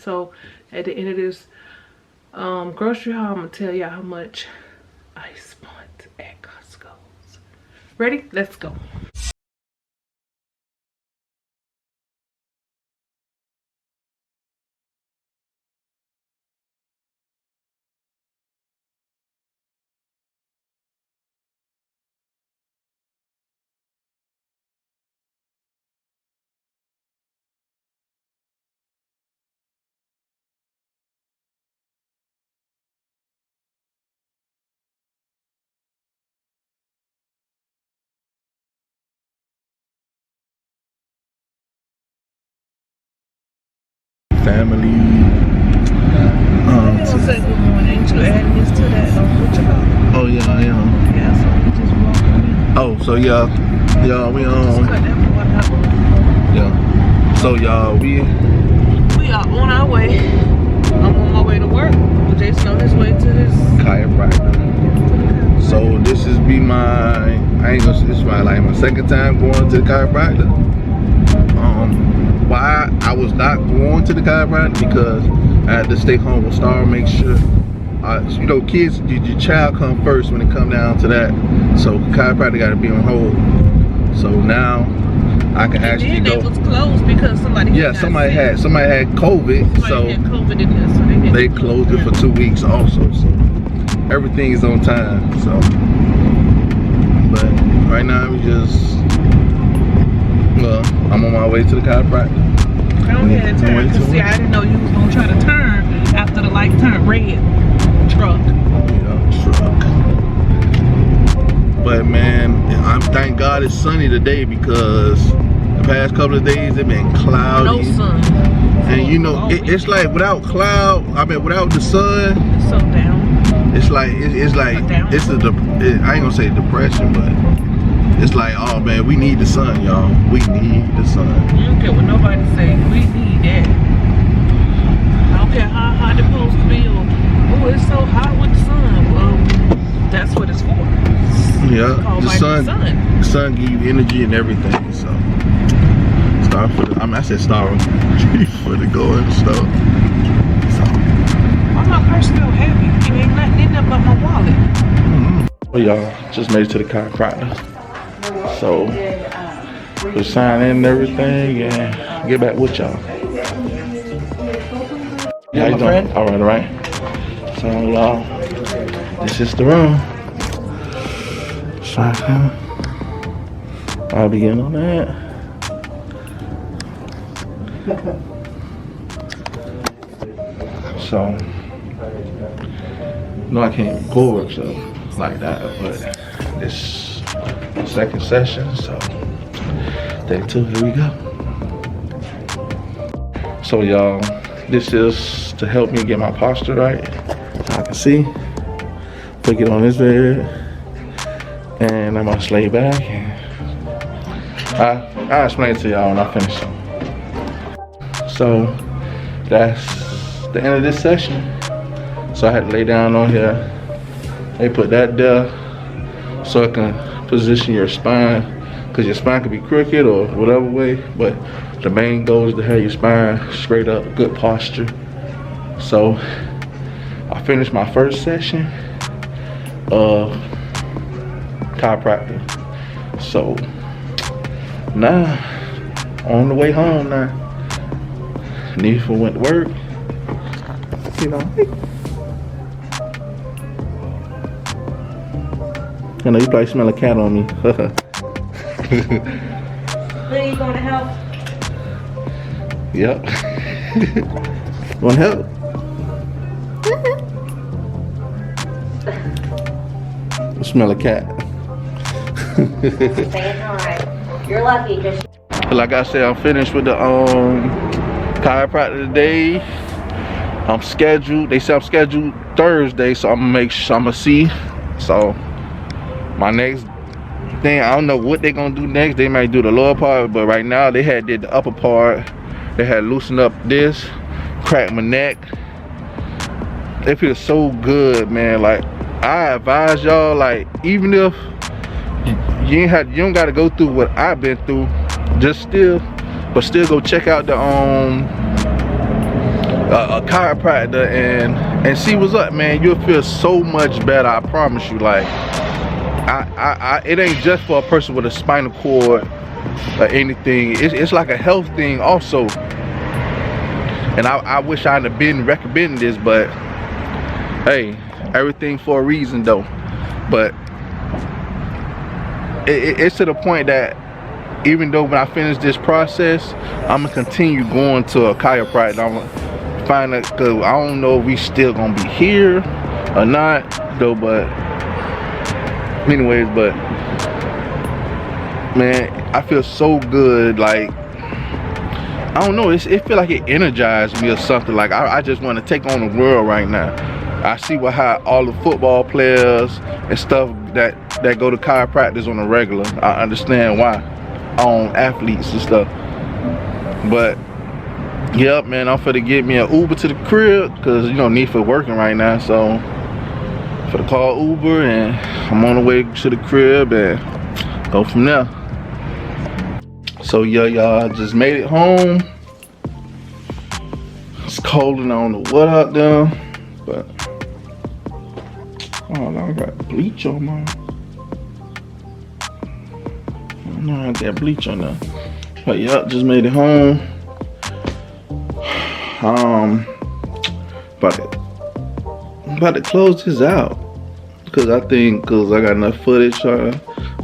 So at the end of this grocery haul, I'm gonna tell y'all how much I spent at Costco's. Ready? Let's go. Family. Say good morning to add this to that. What you call? Oh yeah, I am. Yeah, so we just walking in. Oh, so yeah, we Just cut that one out. yeah. So y'all, we are on our way. I'm on my way to work. Jason on his way to his chiropractor. So this is this is my second time going to the chiropractor. Why I was not going to the chiropractor, because I had to stay home with Star, make sure you know, kids, your child come first when it come down to that. So chiropractor got to be on hold. So now I can actually go. It was closed because somebody had COVID. Somebody had COVID in there, so they closed it for 2 weeks also. So everything is on time. So, but right now I'm on my way to the chiropractor. I don't have to turn, because see, I didn't know you was gonna try to turn after the light turned red. Truck. Yeah, truck. But man, thank God it's sunny today, because the past couple of days they've been cloudy. No sun. And you know, it's like without without the sun, it's so down. It's like I ain't gonna say depression, but it's like, oh man, we need the sun, y'all. We need the sun. You don't care what nobody say. We need that. I don't care how hot it's supposed to be, or oh, it's so hot with the sun. Well, that's what it's for. Yeah, the sun give you energy and everything. So start for the, I said start for the going stuff. So why my purse still heavy? It ain't nothing in there but my wallet. Well, y'all, just made it to the chiropractor. So we sign in and everything and get back with y'all. How you doing? All right. So y'all, this is the room. I'll begin on that. So, no, I can't go work so like that, but this second session, so day 2, here we go. So y'all, this is to help me get my posture right. So I can see, put it on this bed, and I'm gonna lay back, and I'll explain it to y'all when I finish. So that's the end of this session. So I had to lay down on here. They put that there so it can position your spine, because your spine could be crooked or whatever way, but the main goal is to have your spine straight up, good posture. So I finished my first session of chiropractor. So now on the way home now. Ninfahall went to work. You know, I know you probably smell a cat on me. Are you going to help? Yep. Want help? I smell a cat. Saying hi. You're lucky, because like I said, I'm finished with the chiropractor today. I'm scheduled. They say I'm scheduled Thursday, so I'm gonna make sure I'm gonna see. So my next thing, I don't know what they're gonna do next. They might do the lower part, but right now they had did the upper part. They had loosened up this, cracked my neck. It feels so good, man. Like, I advise y'all, like, even if you don't gotta go through what I've been through, still go check out the a chiropractor and see what's up, man. You'll feel so much better, I promise you. Like it ain't just for a person with a spinal cord or anything. It's like a health thing also. And I wish I'd have been recommending this, but hey, everything for a reason though. But it's to the point that even though when I finish this process, I'm gonna continue going to a chiropractor. I'm gonna find out, cause I don't know if we still gonna be here or not though, but anyways, but man, I feel so good. Like, I don't know, it feel like it energized me or something. Like I just want to take on the world right now. I see how all the football players and stuff that go to chiropractors on a regular. I understand why, on athletes and stuff. But yep, man, I'm finna get me an Uber to the crib, cause you know Ninfah working right now, so I'm finna call Uber and I'm on the way to the crib and go from there. So yeah, y'all, just made it home. It's cold and I don't know what out there, but oh no, I got bleach on my. Oh no, I got bleach on there. But yeah, just made it home. About to close this out because I got enough footage.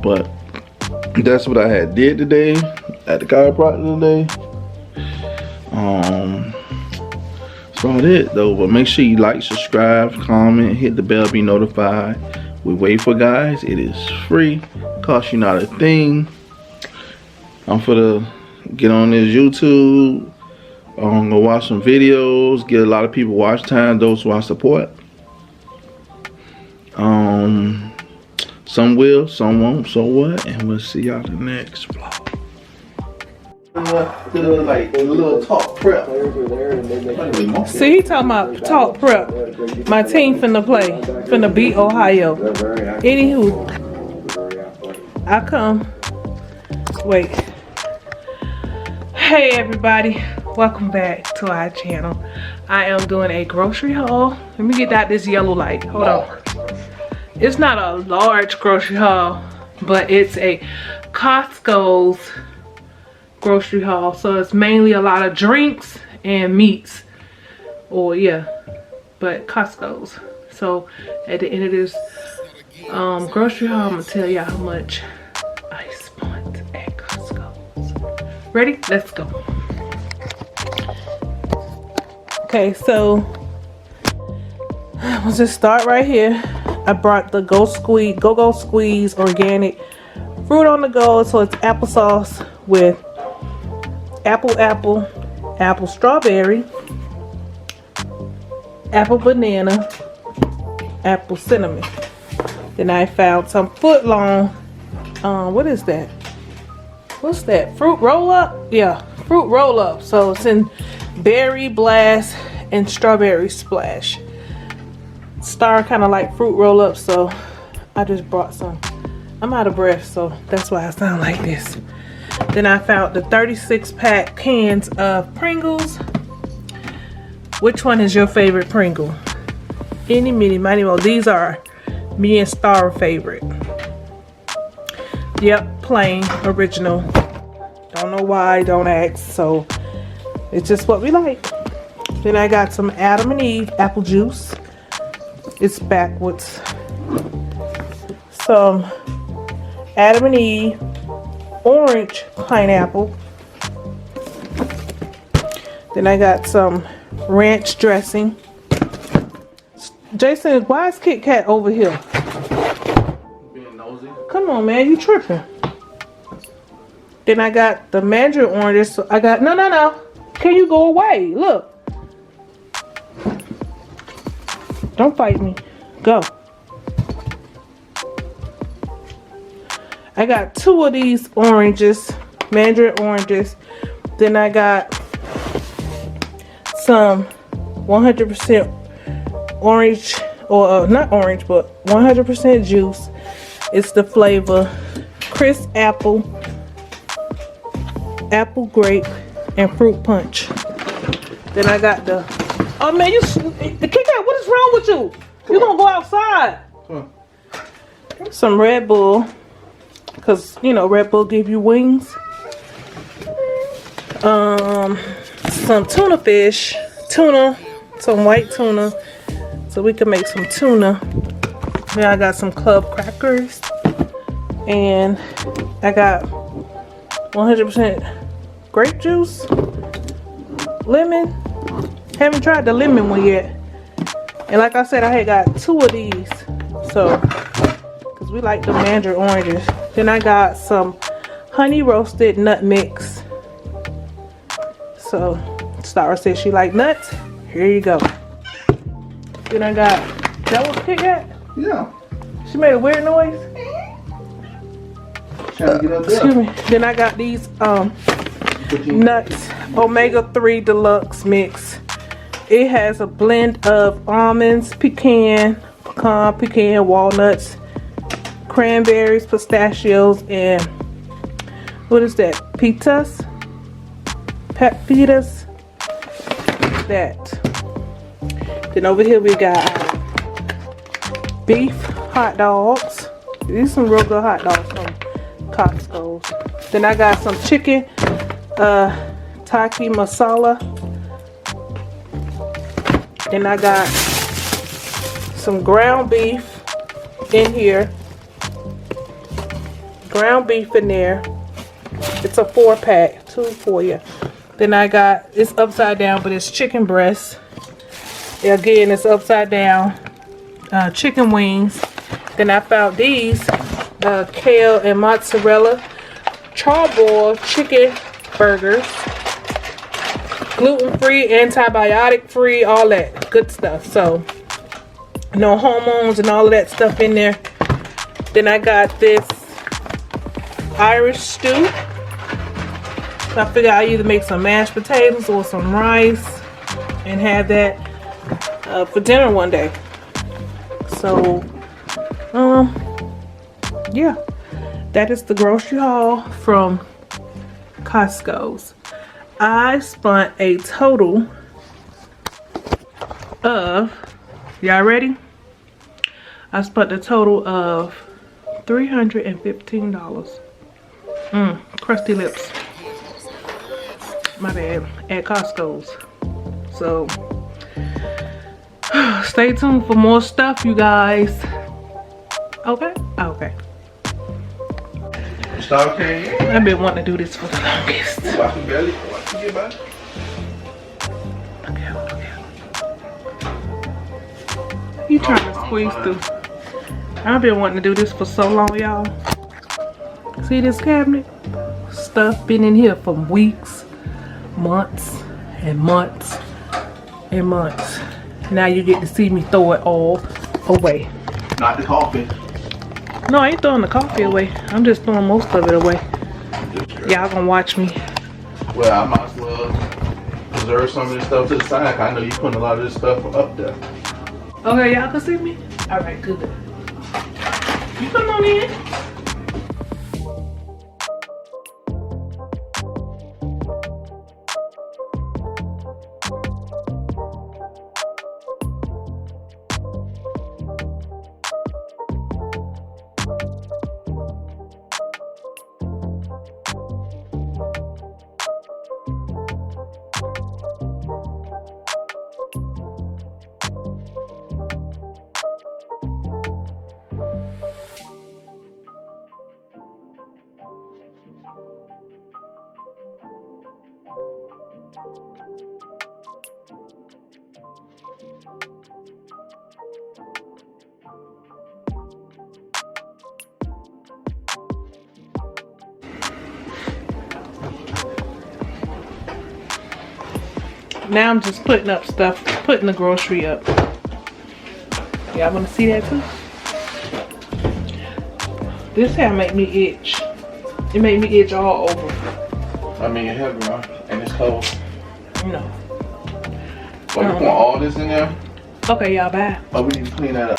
But that's what I had did today at the chiropractor today. That's about it though. But make sure you like, subscribe, comment, hit the bell, be notified. We wait for guys. It is free. Cost you not a thing. I'm finna get on this YouTube. I'm gonna watch some videos, get a lot of people watch time, those who I support. Some will, some won't, so what? And we'll see y'all in the next vlog. Like a little talk prep. See, he talking about talk prep. My team finna beat Ohio. Anywho, I come. Wait. Hey everybody, welcome back to our channel. I am doing a grocery haul. Let me get out this yellow light. Hold on. It's not a large grocery haul, but it's a Costco's grocery haul. So it's mainly a lot of drinks and meats. Or yeah, but Costco's. So at the end of this grocery haul, I'm gonna tell y'all how much I spent at Costco's. Ready? Let's go. Okay, so we'll just start right here. I brought the Go Squeeze organic fruit on the go. So it's applesauce with apple strawberry, apple banana, apple cinnamon. Then I found some foot long, what is that? What's that? Fruit roll up? Yeah, fruit roll up. So it's in berry blast and strawberry splash. Star kind of like fruit roll up, so I just brought some. I'm out of breath, so that's why I sound like this. Then I found the 36-pack cans of Pringles. Which one is your favorite Pringle? Any, mini, miny, mo. These are me and Star favorite. Yep, plain, original. Don't know why, don't ask. So it's just what we like. Then I got some Adam and Eve apple juice. It's backwards. Some Adam and Eve orange pineapple. Then I got some ranch dressing. Jason, why is Kit Kat over here? Being nosy. Come on, man, you tripping. Then I got the mandarin oranges. So I got no. Can you go away? Look. Don't fight me. Go. I got 2 of these oranges, mandarin oranges. Then I got some 100% orange, or not orange, but 100% juice. It's the flavor crisp apple, apple grape, and fruit punch. Then I got the Oh man, you the Kit Kat, what is wrong with you? You gonna go outside? Come on. Some Red Bull, cause you know Red Bull give you wings. Some tuna fish, some white tuna, so we can make some tuna. Then I got some club crackers, and I got 100% grape juice, lemon. Haven't tried the lemon one yet. And like I said, I had got 2 of these, so because we like the mandarin oranges. Then I got some honey roasted nut mix. So Star said she like nuts. Here you go. Then I got, that was Kit Kat? Yeah. She made a weird noise. Trying to get up there. Excuse me. Then I got these nuts omega-3 deluxe mix. It has a blend of almonds, pecan, walnuts, cranberries, pistachios, and what is that? Pitas. That. Then over here we got beef hot dogs. These are some real good hot dogs from Costco. Then I got some chicken taki masala. Then I got some ground beef in here. Ground beef in there. It's a 4-pack, 2 for you. Then I got, it's upside down, but it's chicken breast. Again, it's upside down. Chicken wings. Then I found these kale and mozzarella charbroiled chicken burgers. Gluten-free, antibiotic-free, all that good stuff. So, no hormones and all of that stuff in there. Then I got this Irish stew. So I figured I'll either make some mashed potatoes or some rice and have that for dinner one day. So, yeah, that is the grocery haul from Costco's. I spent a total of, y'all ready? I spent a total of $315. Crusty lips. My bad. At Costco's. So, stay tuned for more stuff, you guys. Okay? Okay. I've been wanting to do this for the longest. You trying to squeeze through. I've been wanting to do this for so long, y'all. See this cabinet? Stuff been in here for weeks, months, and months, and months. Now you get to see me throw it all away. Not the coffee. No, I ain't throwing the coffee away. I'm just throwing most of it away. Y'all gonna watch me. Well, I might as well preserve some of this stuff to the side. I know you putting a lot of this stuff up there. Okay, y'all can see me? Alright, good. You come on in. Now I'm just putting up stuff, putting the grocery up. Y'all wanna see that too? This hair make me itch. It made me itch all over. I mean, it's heavy, right? And it's cold. No. So you want all this in there? Okay, y'all, bye. Oh, we need to clean that up.